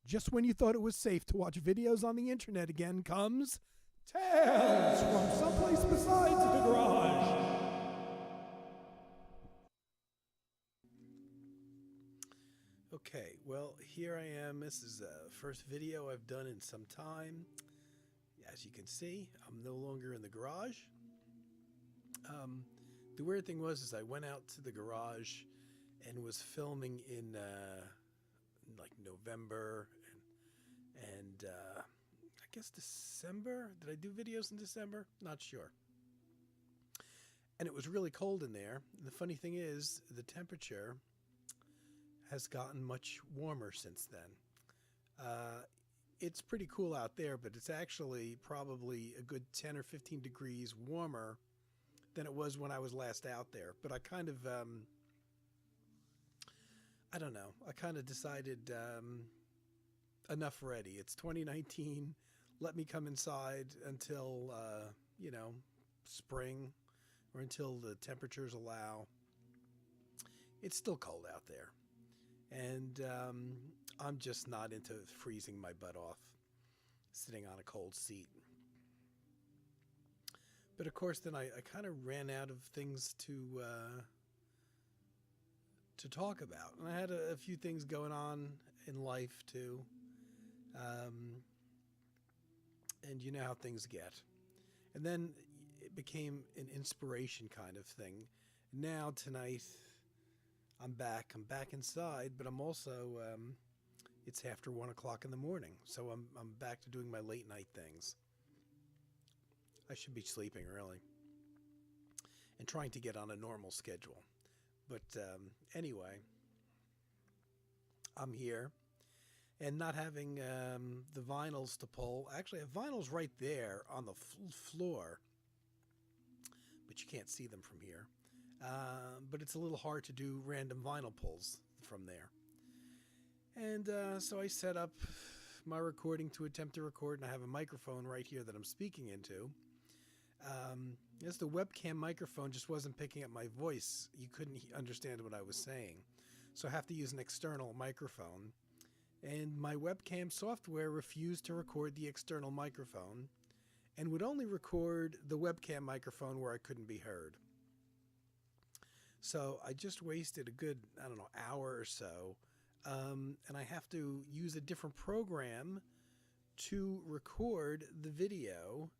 Just when you thought it was safe to watch videos on the internet again comes Tales from Someplace Besides the Garage. Okay, well, here I am. This is the first video I've done in some time. As you can see, I'm no longer in the garage. The weird thing was I went out to the garage and was filming in like November and I guess December. Did I do videos in December? Not sure. And it was really cold in there. And the funny thing is, the temperature has gotten much warmer since then. It's pretty cool out there, but it's actually probably a good 10 or 15 degrees warmer than it was when I was last out there. But I kind of, I don't know. I kind of decided enough already. It's 2019. Let me come inside until, you know, spring or until the temperatures allow. It's still cold out there. And I'm just not into freezing my butt off sitting on a cold seat. But of course, then I kind of ran out of things to talk about. And I had a few things going on in life too. And you know how things get. And then it became an inspiration kind of thing. Now tonight, I'm back inside, but I'm also, it's after 1 o'clock in the morning. So I'm back to doing my late night things. I should be sleeping really and trying to get on a normal schedule. But anyway, I'm here and not having the vinyls to pull. Actually, I have vinyls right there on the floor, but you can't see them from here. But it's a little hard to do random vinyl pulls from there. And so I set up my recording to attempt to record, and I have a microphone right here that I'm speaking into. As the webcam microphone just wasn't picking up my voice, you couldn't understand what I was saying. So I have to use an external microphone. And my webcam software refused to record the external microphone and would only record the webcam microphone where I couldn't be heard. So I just wasted a good, I don't know, hour or so. And I have to use a different program to record the video.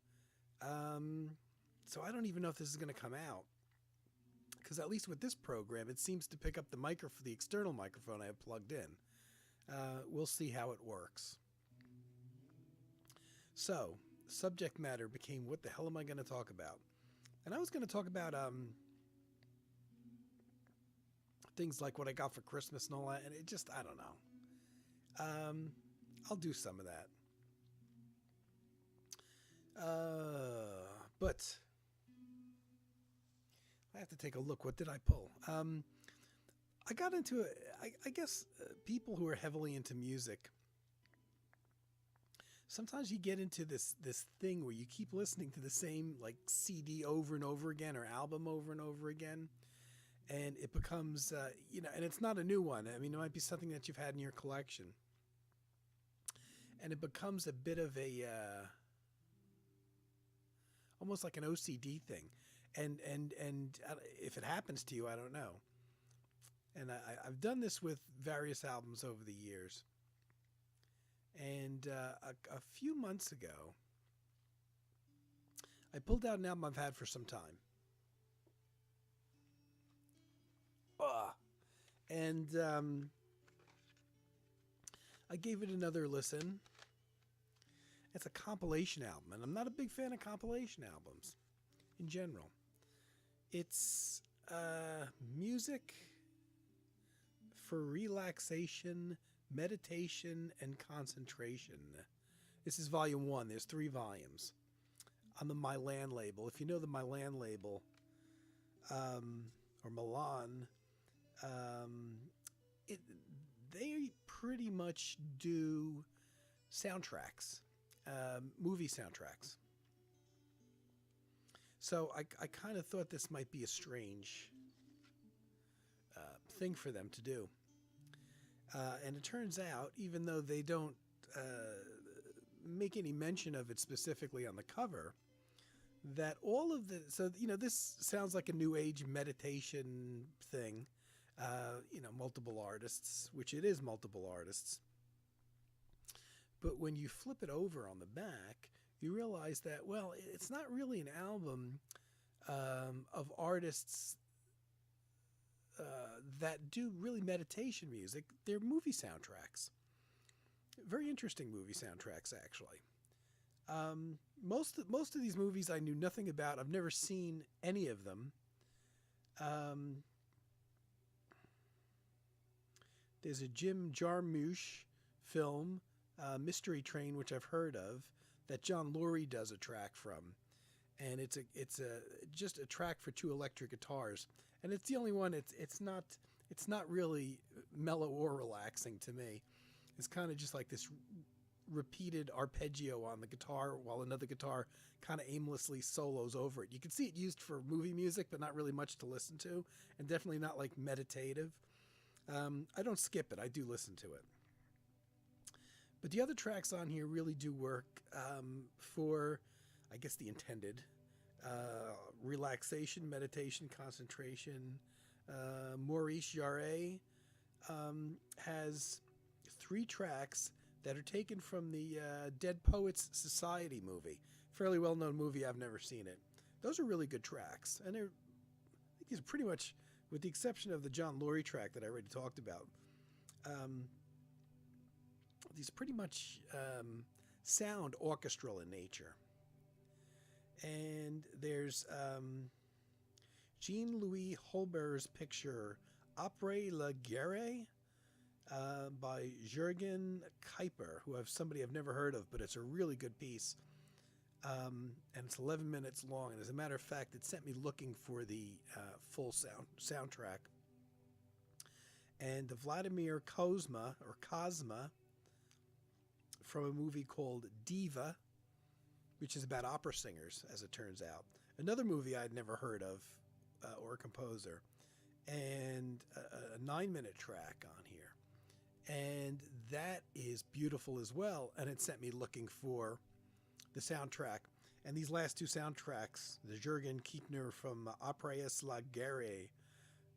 So I don't even know if this is going to come out. Because at least with this program, it seems to pick up the external microphone I have plugged in. We'll see how it works. So, subject matter became, what the hell am I going to talk about? And I was going to talk about things like what I got for Christmas and all that, and it just, I don't know. I'll do some of that. But I have to take a look. What did I pull? I got into it. I guess people who are heavily into music, sometimes you get into this thing where you keep listening to the same like CD over and over again or album over and over again. And it becomes, you know, and it's not a new one. I mean, it might be something that you've had in your collection. And it becomes a bit of a, almost like an OCD thing. And if it happens to you, I don't know. And I've done this with various albums over the years. And a few months ago, I pulled out an album I've had for some time. And I gave it another listen. It's a compilation album, and I'm not a big fan of compilation albums in general. It's music for relaxation, meditation, and concentration. This is volume 1. There's 3 volumes on the Milan label. If you know the Milan label, or Milan, they pretty much do soundtracks, movie soundtracks. So I kind of thought this might be a strange thing for them to do. And it turns out, even though they don't uh, make any mention of it specifically on the cover, that all of the, so, this sounds like a new age meditation thing, multiple artists, which it is multiple artists. But when you flip it over on the back, you realize that, well, it's not really an album of artists that do really meditation music. They're movie soundtracks. Very interesting movie soundtracks, actually. Most of these movies I knew nothing about. I've never seen any of them. There's a Jim Jarmusch film, Mystery Train, which I've heard of, that John Lurie does a track from, and it's just a track for 2 electric guitars, and it's the only one. It's not really mellow or relaxing to me. It's kind of just like this repeated arpeggio on the guitar while another guitar kind of aimlessly solos over it. You can see it used for movie music, but not really much to listen to, and definitely not like meditative. I don't skip it. I do listen to it. But the other tracks on here really do work for, I guess, the intended relaxation, meditation, concentration. Maurice Jarre has 3 tracks that are taken from the Dead Poets Society movie. Fairly well-known movie. I've never seen it. Those are really good tracks, and I think these are pretty much, with the exception of the John Lurie track that I already talked about, these pretty much sound orchestral in nature. And there's Jean-Louis Holbert's picture, Après la Guerre, by Jürgen Kuiper, somebody I've never heard of, but it's a really good piece. And it's 11 minutes long. And as a matter of fact, it sent me looking for the full soundtrack. And the Vladimir Kozma, from a movie called Diva, which is about opera singers, as it turns out. Another movie I'd never heard of, or a composer. And a 9-minute track on here. And that is beautiful as well. And it sent me looking for the soundtrack. And these last 2 soundtracks, the Jürgen Kuiper from Après la Guerre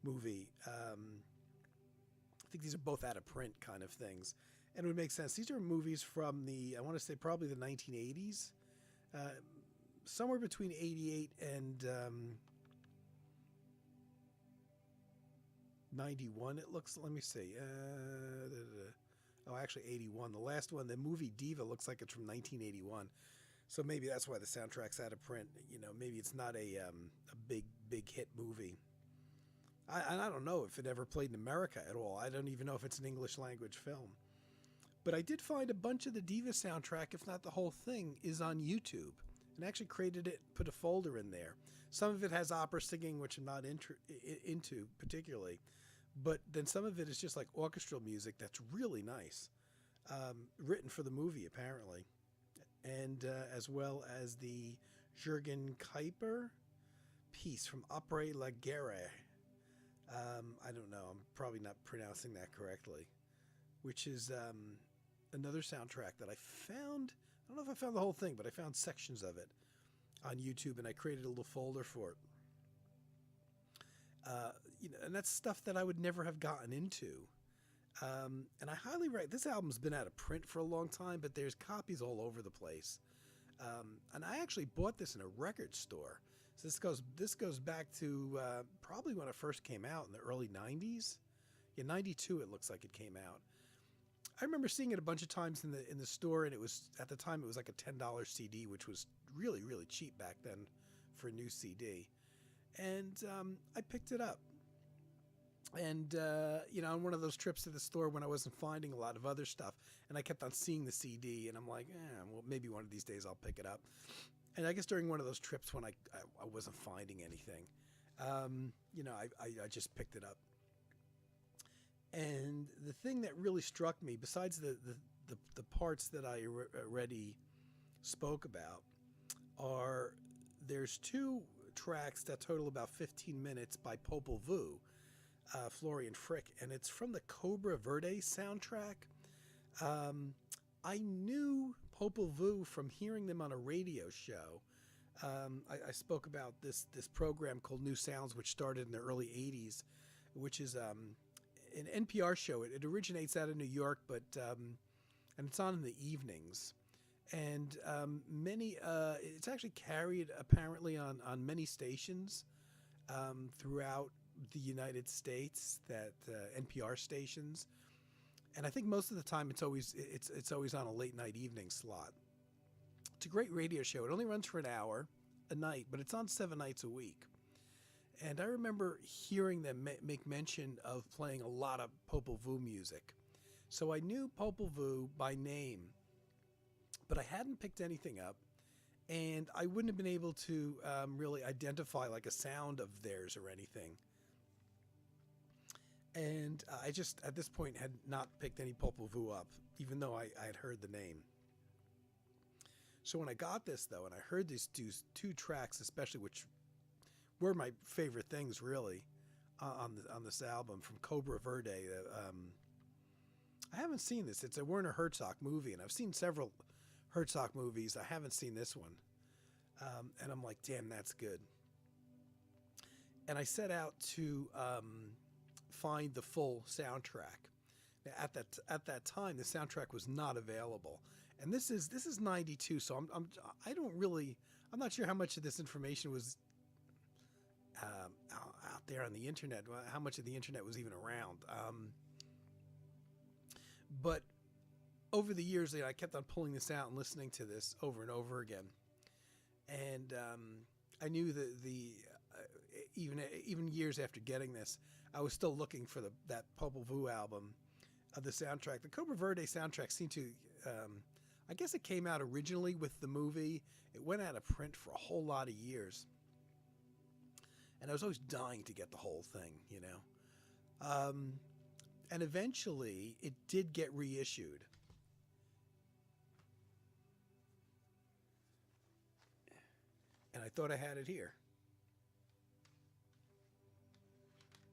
movie, I think these are both out of print kind of things. And it would make sense. These are movies from I want to say probably the 1980s. Somewhere between 88 and 91, it looks. Let me see. Actually 81. The last one, the movie Diva, looks like it's from 1981. So maybe that's why the soundtrack's out of print. Maybe it's not a big hit movie. I don't know if it ever played in America at all. I don't even know if it's an English language film. But I did find a bunch of the Diva soundtrack, if not the whole thing, is on YouTube. And actually created it, put a folder in there. Some of it has opera singing, which I'm not into particularly. But then some of it is just like orchestral music that's really nice. Written for the movie, apparently. And as well as the Jürgen Kuiper piece from Après la Guerre. I don't know. I'm probably not pronouncing that correctly. Which is another soundtrack that I found. I don't know if I found the whole thing, but I found sections of it on YouTube, and I created a little folder for it. And that's stuff that I would never have gotten into. And I highly recommend. This album's been out of print for a long time, but there's copies all over the place. And I actually bought this in a record store. So this goes back to probably when it first came out in the early 90s. Yeah, 92 it looks like it came out. I remember seeing it a bunch of times in the store, and it was, at the time, it was like a $10 CD, which was really, really cheap back then for a new CD. And I picked it up. And, on one of those trips to the store when I wasn't finding a lot of other stuff, and I kept on seeing the CD, and I'm like, well, maybe one of these days I'll pick it up. And I guess during one of those trips when I wasn't finding anything, I just picked it up. And the thing that really struck me, besides the parts that I already spoke about, are there's 2 tracks that total about 15 minutes by Popol Vuh. Florian Frick, and it's from the Cobra Verde soundtrack. Um, I knew Popol Vuh from hearing them on a radio show. I spoke about this program called New Sounds, which started in the early '80s, which is an NPR show. It originates out of New York, but and it's on in the evenings. And it's actually carried apparently on many stations throughout the United States, that NPR stations. And I think most of the time it's always on a late night evening slot. It's a great radio show. It only runs for an hour a night, but it's on 7 nights a week. And I remember hearing them make mention of playing a lot of Popol Vuh music. So I knew Popol Vuh by name, but I hadn't picked anything up, and I wouldn't have been able to really identify like a sound of theirs or anything. And I just, at this point, had not picked any Popol Vuh up, even though I had heard the name. So when I got this, though, and I heard these two tracks, especially, which were my favorite things, really, on this album from Cobra Verde. I haven't seen this. It's a Werner Herzog movie, and I've seen several Herzog movies. I haven't seen this one. And I'm like, damn, that's good. And I set out to find the full soundtrack. Now, at that time, the soundtrack was not available. And this is '92, so I'm not sure how much of this information was out there on the internet, how much of the internet was even around. But over the years, I kept on pulling this out and listening to this over and over again. And I knew that even years after getting this, I was still looking for that Popol Vuh album, the soundtrack. The Cobra Verde soundtrack seemed to, I guess it came out originally with the movie. It went out of print for a whole lot of years. And I was always dying to get the whole thing, you know. And eventually, it did get reissued. And I thought I had it here.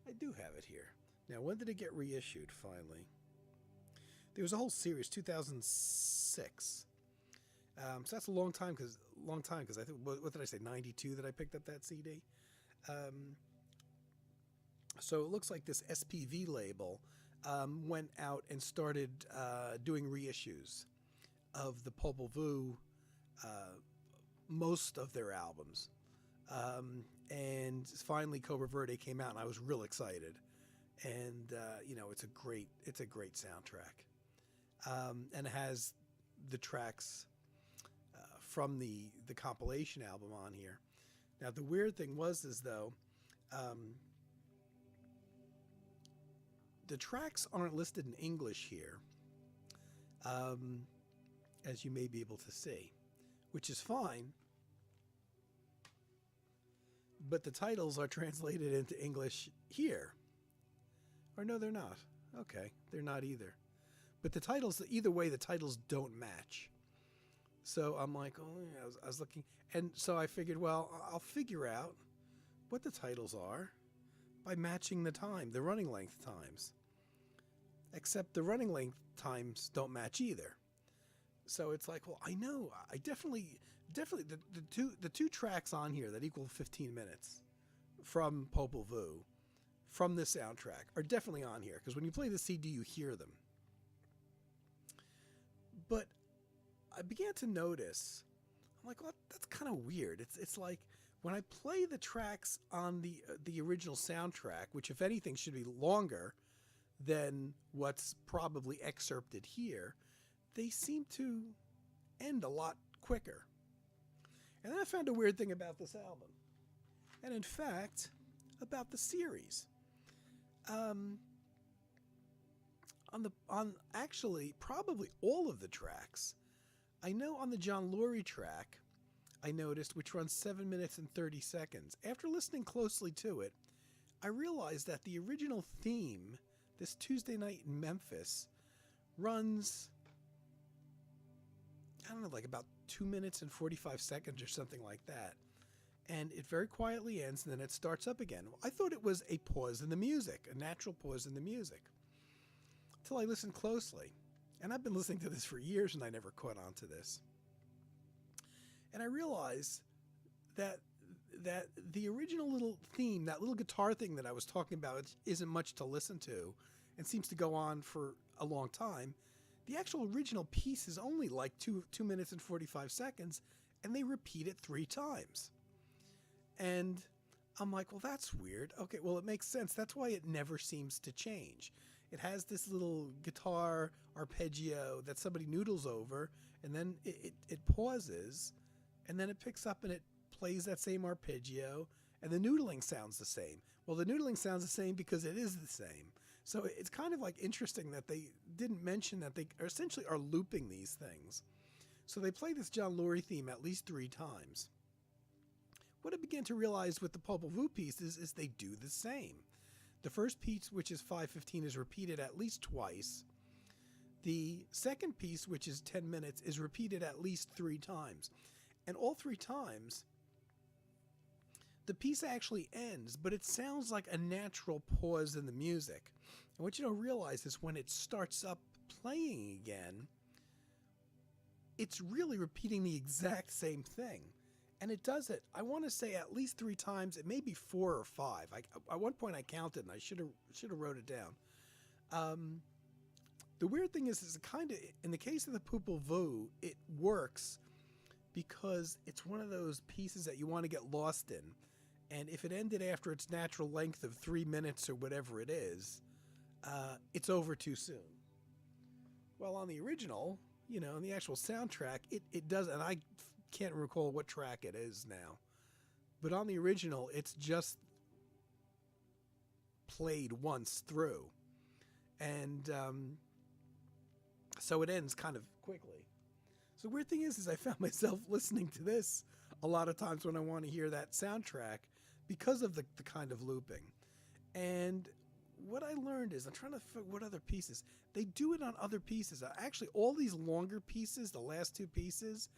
I do have it here. Now, when did it get reissued, finally? There was a whole series, 2006. So that's a long time, because I think, what did I say, 92 that I picked up that CD? So it looks like this SPV label went out and started doing reissues of the Popol Vuh, most of their albums. And finally Cobra Verde came out, and I was real excited. And it's a great soundtrack. And it has the tracks from the compilation album on here. Now the weird thing was though, the tracks aren't listed in English here, as you may be able to see, which is fine. But the titles are translated into English here. Or no, they're not. Okay, they're not either. But the titles, either way, the titles don't match. So I'm like, oh, yeah, I was looking. And so I figured, well, I'll figure out what the titles are by matching the running length times. Except the running length times don't match either. So it's like, well, I know, I definitely the two tracks on here that equal 15 minutes from Popol Vuh, from this soundtrack, are definitely on here, because when you play the CD, you hear them. But I began to notice, I'm like, well, that's kind of weird. It's like when I play the tracks on the original soundtrack, which if anything should be longer than what's probably excerpted here, they seem to end a lot quicker. And then I found a weird thing about this album, and in fact, about the series. On actually probably all of the tracks, I know on the John Lurie track, I noticed, which runs 7 minutes and 30 seconds. After listening closely to it, I realized that the original theme, this Tuesday Night in Memphis, runs, I don't know, like about 2 minutes and 45 seconds or something like that. and it very quietly ends, and then it starts up again. I thought it was a pause in the music, a natural pause in the music, until I listened closely. And I've been listening to this for years, and I never caught on to this. And I realized that the original little theme, that little guitar thing that I was talking about, isn't much to listen to, and seems to go on for a long time. The actual original piece is only like 2 minutes and 45 seconds, and they repeat it 3 times. And I'm like, well, that's weird. Okay, well, it makes sense. That's why it never seems to change. It has this little guitar arpeggio that somebody noodles over, and then it pauses, and then it picks up and it plays that same arpeggio, and the noodling sounds the same. Well, the noodling sounds the same because it is the same. So it's kind of like interesting that they didn't mention that they essentially are looping these things. So they play this John Lurie theme at least 3 times. What I began to realize with the Popol Vuh pieces is they do the same. The first piece, which is 5:15, is repeated at least twice. The second piece, which is 10 minutes, is repeated at least 3 times. And all 3 times, the piece actually ends, but it sounds like a natural pause in the music. And what you don't realize is when it starts up playing again, it's really repeating the exact same thing. And it does it, I want to say, at least 3 times. It may be 4 or 5. At one point I counted, and I should have wrote it down. The weird thing is it kind of, in the case of the Popol Vuh, it works because it's one of those pieces that you want to get lost in. And if it ended after its natural length of 3 minutes or whatever it is, it's over too soon. Well, on the original, on the actual soundtrack, it does, and I can't recall what track it is now, but on the original, it's just played once through, and so it ends kind of quickly. So the weird thing is I found myself listening to this a lot of times when I want to hear that soundtrack because of the kind of looping. And what I learned is, I'm trying to figure what other pieces, they do it on other pieces. Actually, all these longer pieces, the last 2 pieces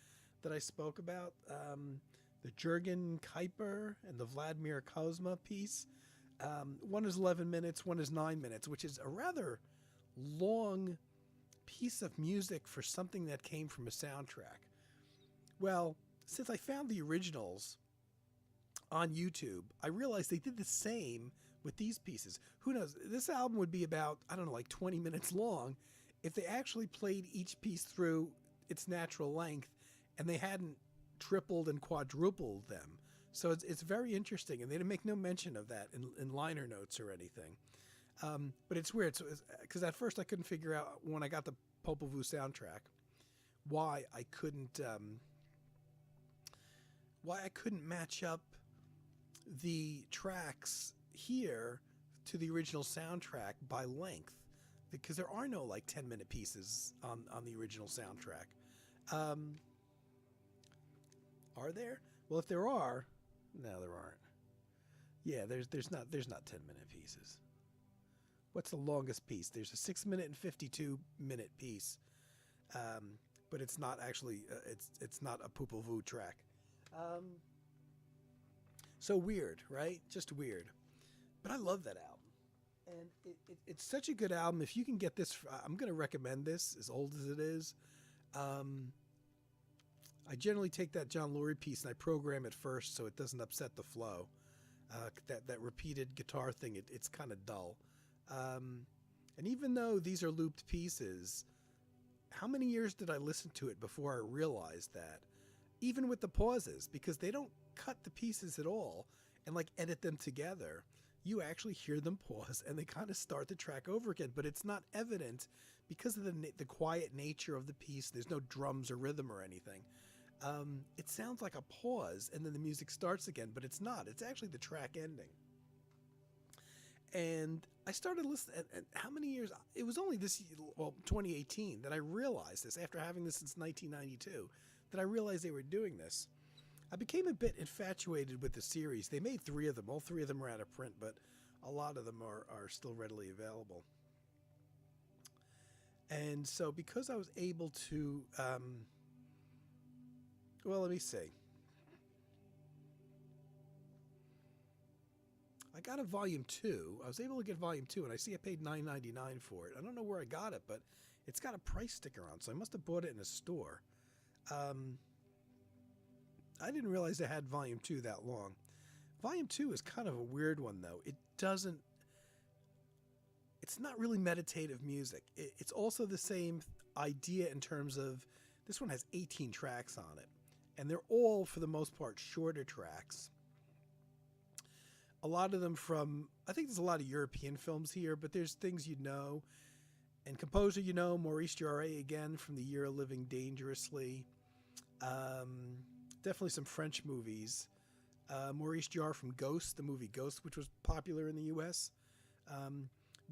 that I spoke about, the Jürgen Kuiper and the Vladimir Kozma piece, one is 11 minutes, one is 9 minutes, which is a rather long piece of music for something that came from a soundtrack. Well, since I found the originals on YouTube, I realized they did the same with these pieces. Who knows? This album would be about, I don't know, like 20 minutes long if they actually played each piece through its natural length and they hadn't tripled and quadrupled them. So it's very interesting, and they didn't make no mention of that in liner notes or anything. But it's weird, because at first I couldn't figure out, when I got the Popol Vuh soundtrack, why I couldn't match up the tracks here to the original soundtrack by length, because there are no like 10-minute pieces on the original soundtrack. Are there? Well, if there are, no, there aren't. Yeah, there's not 10-minute pieces. What's the longest piece? There's a 6-minute and 52-minute piece, but it's not actually it's not a Popol Vuh track. So weird, right? Just weird. But I love that album, and it's such a good album. If you can get this, I'm going to recommend this, as old as it is. I generally take that John Lurie piece and I program it first so it doesn't upset the flow. That repeated guitar thing, it's kind of dull. And even though these are looped pieces, how many years did I listen to it before I realized that? Even with the pauses, because they don't cut the pieces at all and like edit them together. You actually hear them pause and they kind of start the track over again, but it's not evident because of the quiet nature of the piece. There's no drums or rhythm or anything. It sounds like a pause and then the music starts again, but it's not. It's actually the track ending. And I started listening, and how many years? It was only 2018, that I realized this, after having this since 1992, that I realized they were doing this. I became a bit infatuated with the series. They made 3 of them. All 3 of them are out of print, but a lot of them are still readily available. And so because I was able to, well, let me see. I got a volume 2. I was able to get volume 2, and I see I paid $9.99 for it. I don't know where I got it, but it's got a price sticker on, so I must have bought it in a store. I didn't realize I had volume 2 that long. Volume 2 is kind of a weird one, though. It's not really meditative music. It's also the same idea in terms of this one has 18 tracks on it, and they're all, for the most part, shorter tracks. A lot of them from, I think there's a lot of European films here, but there's things you know. And composer, you know, Maurice Jarre again from The Year of Living Dangerously. Definitely some French movies. Maurice Jarre from Ghost, the movie Ghost, which was popular in the U.S.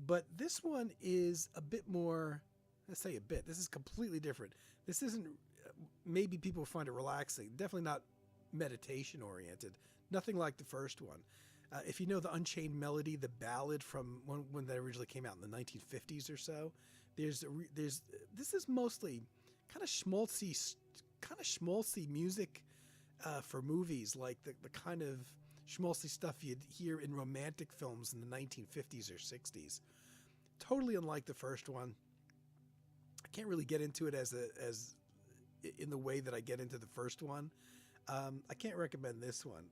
But this one is a bit more, let's say a bit, this is completely different. This isn't, maybe people find it relaxing, definitely not meditation oriented, nothing like the first one. If you know the Unchained Melody, the ballad from when that originally came out in the 1950s or so, this is mostly kind of schmaltzy music for movies, like the kind of schmaltzy stuff you'd hear in romantic films in the 1950s or 60s. Totally unlike the first one. I can't really get into it as in the way that I get into the first one. I can't recommend this one.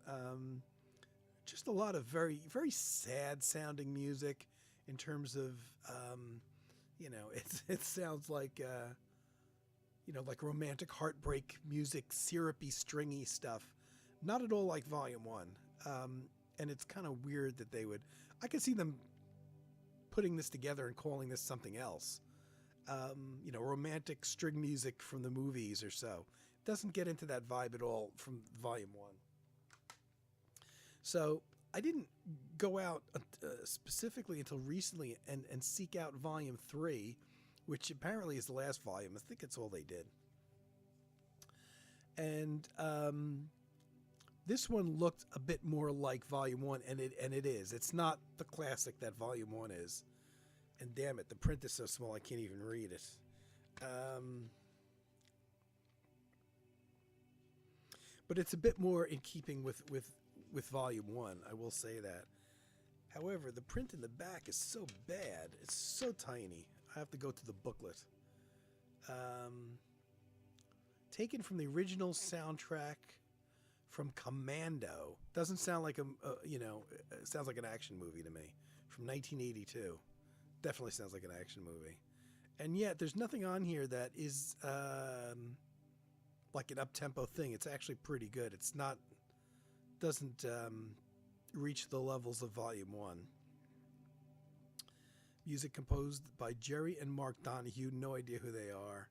Just a lot of very, very sad sounding music in terms of, it sounds like, like romantic heartbreak music, syrupy, stringy stuff. Not at all like Volume 1. And it's kind of weird that I could see them putting this together and calling this something else. Romantic string music from the movies or so. It doesn't get into that vibe at all from Volume 1. So I didn't go out specifically until recently and seek out Volume 3, which apparently is the last volume. I think it's all they did. And this one looked a bit more like Volume 1, and it is. It's not the classic that Volume 1 is. And damn it, the print is so small I can't even read it. But it's a bit more in keeping with Volume 1, I will say that. However, the print in the back is so bad. It's so tiny. I have to go to the booklet. Taken from the original soundtrack from Commando. Doesn't sound like it sounds like an action movie to me. From 1982. Definitely sounds like an action movie. And yet, there's nothing on here that is like an up-tempo thing. It's actually pretty good. Doesn't reach the levels of Volume 1. Music composed by Jerry and Mark Donahue. No idea who they are.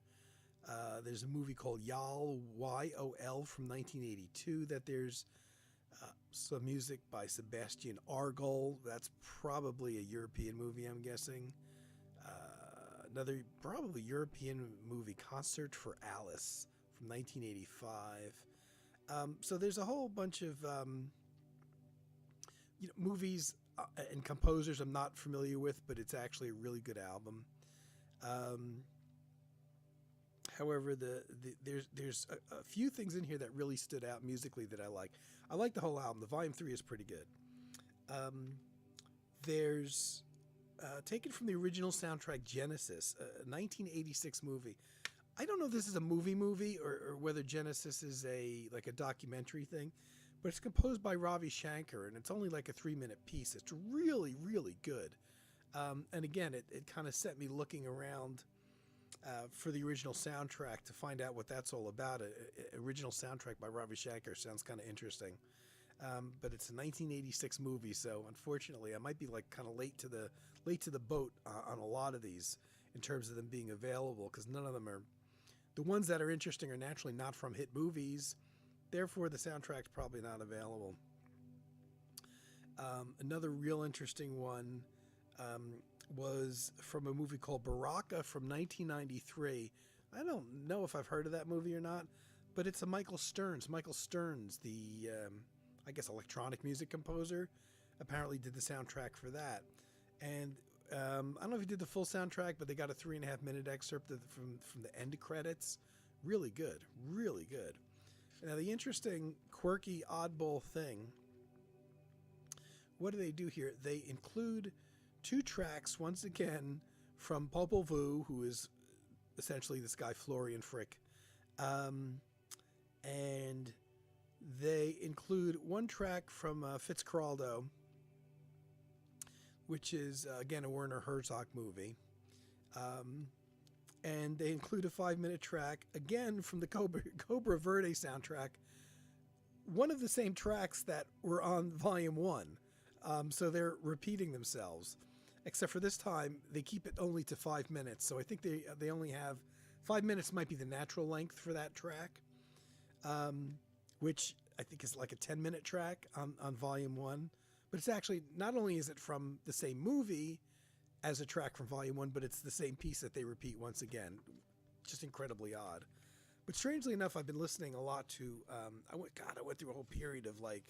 There's a movie called Yol, Y-O-L, from 1982 that there's some music by Sebastian Argol. That's probably a European movie, I'm guessing. Another probably European movie, Concert for Alice, from 1985. So there's a whole bunch of movies and composers I'm not familiar with, but it's actually a really good album. However, there's a few things in here that really stood out musically that I like. I like the whole album. The Volume 3 is pretty good. There's taken from the original soundtrack Genesis, a 1986 movie. I don't know if this is a movie or whether Genesis is a documentary thing, but it's composed by Ravi Shankar, and it's only like a 3-minute piece. It's really, really good. And again, it kind of set me looking around for the original soundtrack to find out what that's all about. Original soundtrack by Ravi Shankar sounds kind of interesting. But it's a 1986 movie, so unfortunately I might be kind of late to the boat on a lot of these in terms of them being available, because none of them are, the ones that are interesting are naturally not from hit movies, therefore the soundtrack's probably not available. Another real interesting one was from a movie called Baraka from 1993. I don't know if I've heard of that movie or not, but it's a Michael Stearns. Michael Stearns, the I guess electronic music composer, apparently did the soundtrack for that. And I don't know if he did the full soundtrack, but they got a 3.5-minute excerpt from the end credits. Really good, really good. Now the interesting, quirky, oddball thing what do they do here? They include 2 tracks, once again, from Popol Vuh, who is essentially this guy Florian Frick. And they include 1 track from Fitzcarraldo, which is, again, a Werner Herzog movie. And they include a 5-minute track, again, from the Cobra Verde soundtrack, one of the same tracks that were on Volume 1. So they're repeating themselves. Except for this time, they keep it only to 5 minutes. So I think they only have 5 minutes might be the natural length for that track, which I think is like a 10-minute track on Volume 1. But it's actually, not only is it from the same movie as a track from Volume 1, but it's the same piece that they repeat once again. Just incredibly odd. But strangely enough, I've been listening a lot to, I went through a whole period of like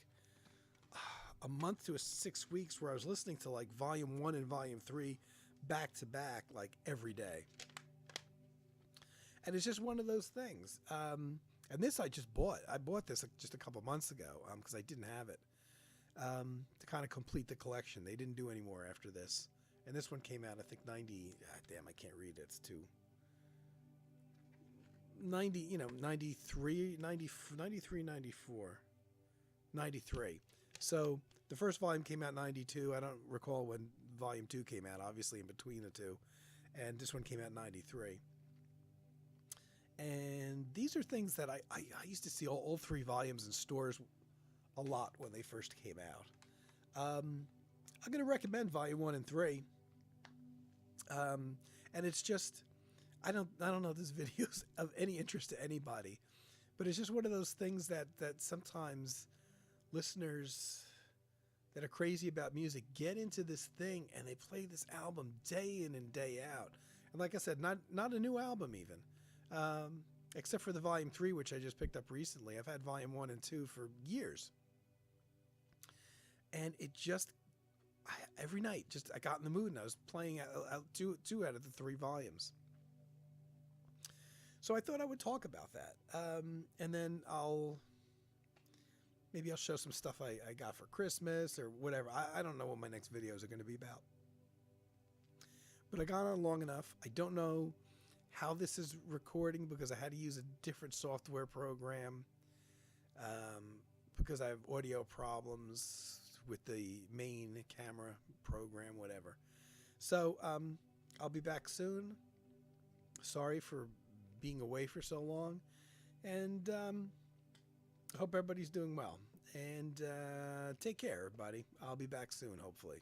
a month to 6 weeks where I was listening to like Volume 1 and Volume 3 back to back, like every day. And it's just one of those things. And this I just bought. I bought this just a couple months ago because I didn't have it to kind of complete the collection. They didn't do any more after this. And this one came out, I think, 90. Damn, I can't read it. It's too. 93, 94. 93. So the first volume came out 92. I don't recall when Volume 2 came out, obviously in between the two. And this one came out 93. And these are things that I used to see all 3 volumes in stores a lot when they first came out. I'm going to recommend Volume 1 and 3. And it's just, I don't know if this video's of any interest to anybody, but it's just one of those things that sometimes listeners that are crazy about music get into this thing and they play this album day in and day out. And like I said, not a new album even, except for the Volume 3, which I just picked up recently. I've had Volume 1 and 2 for years. And it just, every night, just I got in the mood and I was playing two out of the 3 volumes. So I thought I would talk about that. And then maybe I'll show some stuff I got for Christmas or whatever. I don't know what my next videos are going to be about. But I got on long enough. I don't know how this is recording because I had to use a different software program because I have audio problems with the main camera program, whatever. So I'll be back soon. Sorry for being away for so long. And I hope everybody's doing well. And take care, everybody. I'll be back soon, hopefully.